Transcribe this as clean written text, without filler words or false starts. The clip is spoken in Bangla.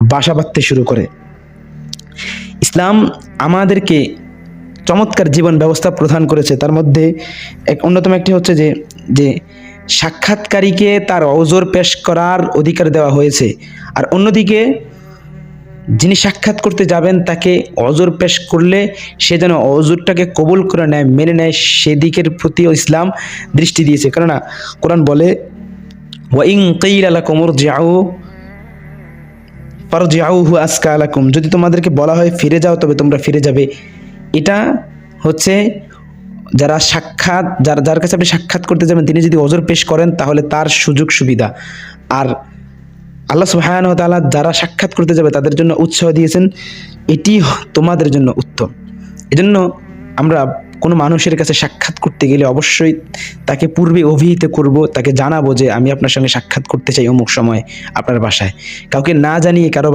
বাসা বাঁধতে শুরু করে। ইসলাম আমাদেরকে চমৎকার জীবন ব্যবস্থা প্রদান করেছে। তার মধ্যে অন্যতম একটি হচ্ছে যে যে সাক্ষাৎকারীকে তার অজর পেশ করার অধিকার দেওয়া হয়েছে, আর অন্যদিকে যিনি সাক্ষাৎ করতে যাবেন তাকে অজর পেশ করলে সে যেন অজরটাকে কবুল করে নেয়, মেনে নেয়, সেদিকের প্রতিও ইসলাম দৃষ্টি দিয়েছে। কেননা কোরআন বলে ওয়াইন কিলা লাকুম ইরজিউ ফারজিউহু আসকা লাকুম, যদি তোমাদেরকে বলা হয় ফিরে যাও তবে তোমরা ফিরে যাবে। এটা হচ্ছে যারা যার কাছে আপনি সাক্ষাৎ করতে যাবেন তিনি যদি ওজর পেশ করেন তাহলে তার সুযোগ সুবিধা। আর আল্লাহ সুবহানাহু ওয়া তাআলা যারা সাক্ষাৎ করতে যাবে তাদের জন্য উৎসাহ দিয়েছেন, এটি তোমাদের জন্য উত্তম। এজন্য আমরা কোনো মানুষের কাছে সাক্ষাৎ করতে গেলে অবশ্যই তাকে পূর্বে অভিহিত করব, তাকে জানাবো যে আমি আপনার সঙ্গে সাক্ষাৎ করতে চাই অমুক সময় আপনার বাসায়। কাউকে না জানিয়ে কারো